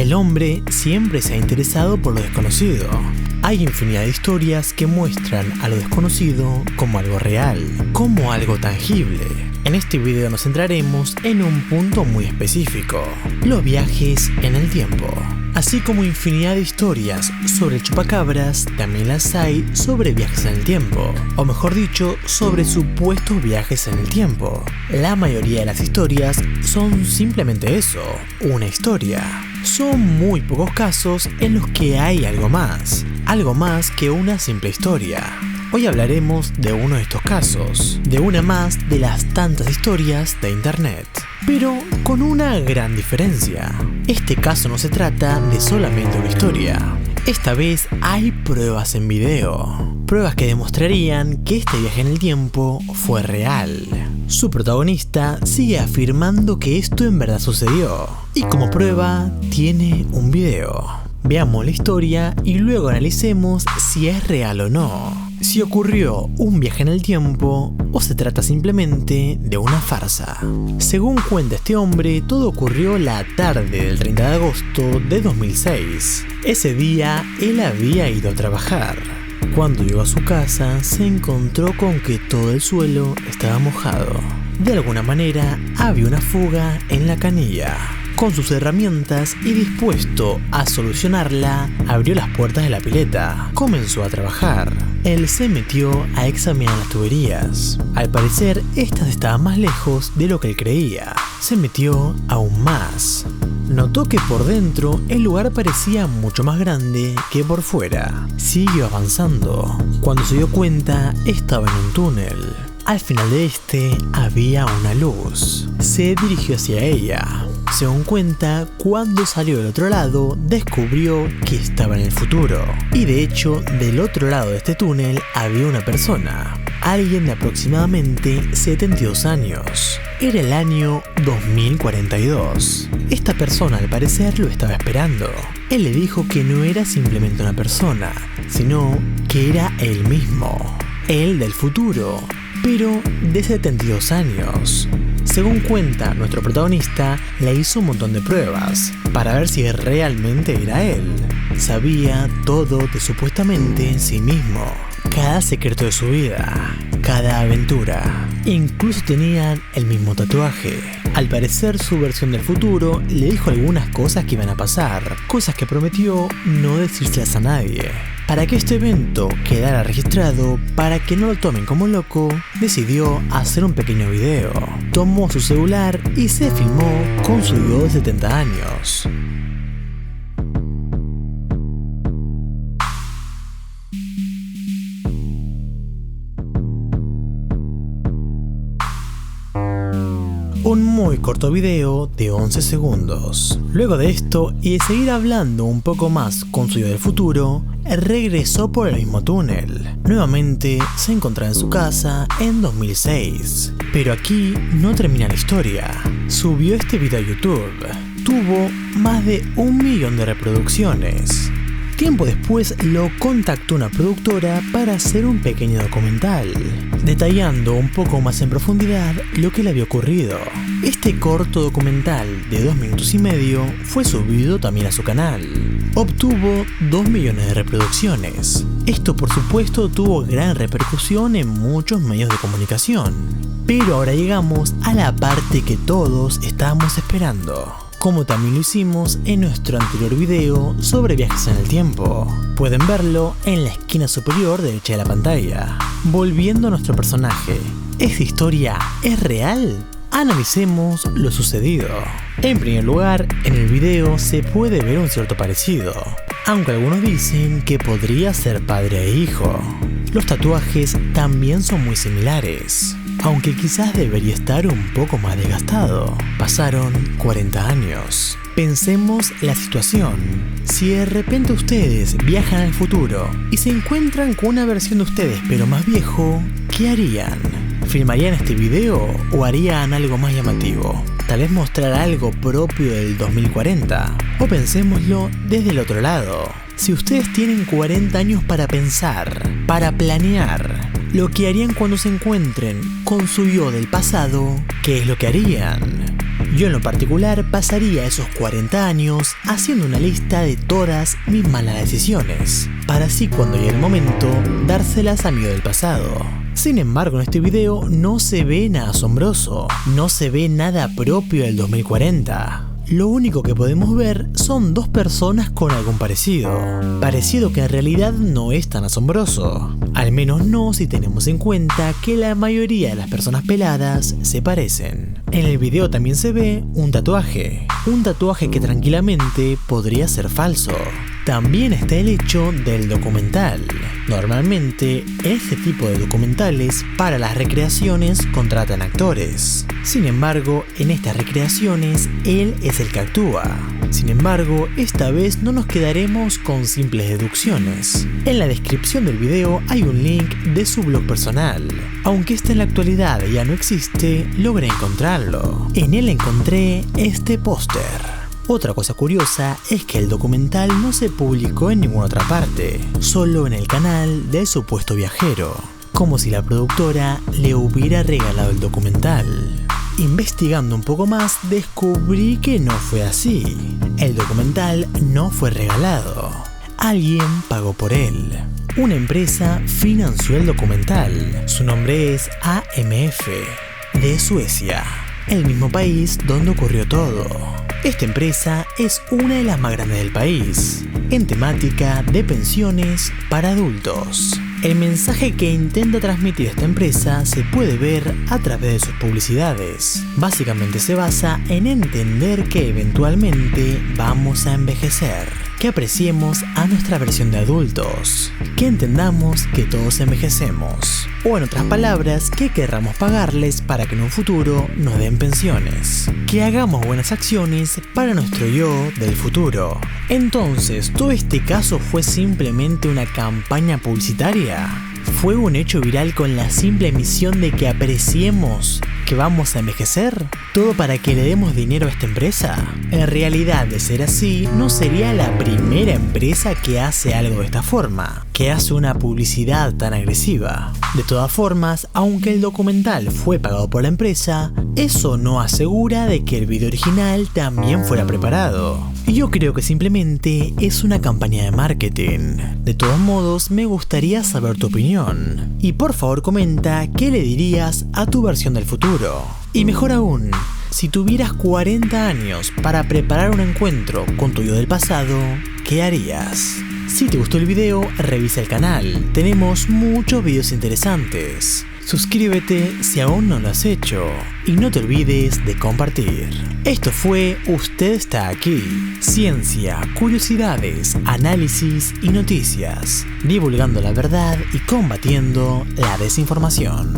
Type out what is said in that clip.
El hombre siempre se ha interesado por lo desconocido. Hay infinidad de historias que muestran a lo desconocido como algo real, como algo tangible. En este video nos centraremos en un punto muy específico: los viajes en el tiempo. Así como infinidad de historias sobre el chupacabras, también las hay sobre viajes en el tiempo, o mejor dicho, sobre supuestos viajes en el tiempo. La mayoría de las historias son simplemente eso, una historia. Son muy pocos casos en los que hay algo más que una simple historia. Hoy hablaremos de uno de estos casos, de una más de las tantas historias de internet, pero con una gran diferencia. Este caso no se trata de solamente una historia. Esta vez hay pruebas en video, pruebas que demostrarían que este viaje en el tiempo fue real. Su protagonista sigue afirmando que esto en verdad sucedió, y como prueba tiene un video. Veamos la historia y luego analicemos si es real o no, si ocurrió un viaje en el tiempo o se trata simplemente de una farsa. Según cuenta este hombre, todo ocurrió la tarde del 30 de agosto de 2006. Ese día él había ido a trabajar. Cuando llegó a su casa se encontró con que todo el suelo estaba mojado. De alguna manera había una fuga en la canilla. Con sus herramientas y dispuesto a solucionarla, abrió las puertas de la pileta. Comenzó a trabajar. Él se metió a examinar las tuberías. Al parecer, estas estaban más lejos de lo que él creía. Se metió aún más. Notó que por dentro el lugar parecía mucho más grande que por fuera. Siguió avanzando. Cuando se dio cuenta, estaba en un túnel. Al final de este había una luz. Se dirigió hacia ella. Según cuenta, cuando salió del otro lado, descubrió que estaba en el futuro. Y de hecho, del otro lado de este túnel había una persona. Alguien de aproximadamente 72 años. Era el año 2042. Esta persona al parecer lo estaba esperando. Él le dijo que no era simplemente una persona, sino que era él mismo. Él del futuro, pero de 72 años. Según cuenta nuestro protagonista, le hizo un montón de pruebas para ver si realmente era él. Sabía todo de supuestamente sí mismo, cada secreto de su vida, cada aventura. Incluso tenían el mismo tatuaje. Al parecer su versión del futuro le dijo algunas cosas que iban a pasar, cosas que prometió no decírselas a nadie. Para que este evento quedara registrado, para que no lo tomen como loco, decidió hacer un pequeño video. Tomó su celular y se filmó con su yo de 70 años. Un muy corto video de 11 segundos. Luego de esto y de seguir hablando un poco más con su yo del futuro, regresó por el mismo túnel. Nuevamente se encontraba en su casa en 2006. Pero aquí no termina la historia. Subió este video a YouTube. Tuvo más de 1 millón de reproducciones. Tiempo después lo contactó una productora para hacer un pequeño documental, detallando un poco más en profundidad lo que le había ocurrido. Este corto documental de 2 minutos y medio fue subido también a su canal. Obtuvo 2 millones de reproducciones. Esto por supuesto tuvo gran repercusión en muchos medios de comunicación. Pero ahora llegamos a la parte que todos estábamos esperando, como también lo hicimos en nuestro anterior video sobre viajes en el tiempo. Pueden verlo en la esquina superior derecha de la pantalla. Volviendo a nuestro personaje, ¿esta historia es real? Analicemos lo sucedido. En primer lugar, en el video se puede ver un cierto parecido, aunque algunos dicen que podría ser padre e hijo. Los tatuajes también son muy similares, aunque quizás debería estar un poco más desgastado. Pasaron 40 años. Pensemos la situación. Si de repente ustedes viajan al futuro y se encuentran con una versión de ustedes pero más viejo, ¿qué harían? ¿Filmarían este video o harían algo más llamativo? Tal vez mostrar algo propio del 2040. O pensémoslo desde el otro lado. Si ustedes tienen 40 años para pensar, para planear lo que harían cuando se encuentren con su yo del pasado, ¿qué es lo que harían? Yo en lo particular pasaría esos 40 años haciendo una lista de todas mis malas decisiones, para así cuando llegue el momento, dárselas a mi yo del pasado. Sin embargo, en este video no se ve nada asombroso, no se ve nada propio del 2040. Lo único que podemos ver son dos personas con algún parecido que en realidad no es tan asombroso, al menos no si tenemos en cuenta que la mayoría de las personas peladas se parecen. En el video también se ve un tatuaje que tranquilamente podría ser falso. También está el hecho del documental. Normalmente, en este tipo de documentales, para las recreaciones contratan actores. Sin embargo, en estas recreaciones, él es el que actúa. Sin embargo, esta vez no nos quedaremos con simples deducciones. En la descripción del video hay un link de su blog personal. Aunque este en la actualidad ya no existe, logré encontrarlo. En él encontré este póster. Otra cosa curiosa es que el documental no se publicó en ninguna otra parte, solo en el canal del supuesto viajero, como si la productora le hubiera regalado el documental. Investigando un poco más, descubrí que no fue así. El documental no fue regalado. Alguien pagó por él. Una empresa financió el documental. Su nombre es AMF, de Suecia, el mismo país donde ocurrió todo. Esta empresa es una de las más grandes del país, en temática de pensiones para adultos. El mensaje que intenta transmitir esta empresa se puede ver a través de sus publicidades. Básicamente se basa en entender que eventualmente vamos a envejecer, que apreciemos a nuestra versión de adultos, que entendamos que todos envejecemos, o en otras palabras, que querramos pagarles para que en un futuro nos den pensiones, que hagamos buenas acciones para nuestro yo del futuro. Entonces, ¿todo este caso fue simplemente una campaña publicitaria? ¿Fue un hecho viral con la simple misión de que apreciemos que vamos a envejecer? ¿Todo para que le demos dinero a esta empresa? En realidad, de ser así, no sería la primera empresa que hace algo de esta forma, que hace una publicidad tan agresiva. De todas formas, aunque el documental fue pagado por la empresa, eso no asegura de que el video original también fuera preparado. Yo creo que simplemente es una campaña de marketing. De todos modos, me gustaría saber tu opinión. Y por favor comenta qué le dirías a tu versión del futuro. Y mejor aún, si tuvieras 40 años para preparar un encuentro con tu yo del pasado, ¿qué harías? Si te gustó el video, revisa el canal. Tenemos muchos videos interesantes. Suscríbete si aún no lo has hecho y no te olvides de compartir. Esto fue Usted está aquí. Ciencia, curiosidades, análisis y noticias. Divulgando la verdad y combatiendo la desinformación.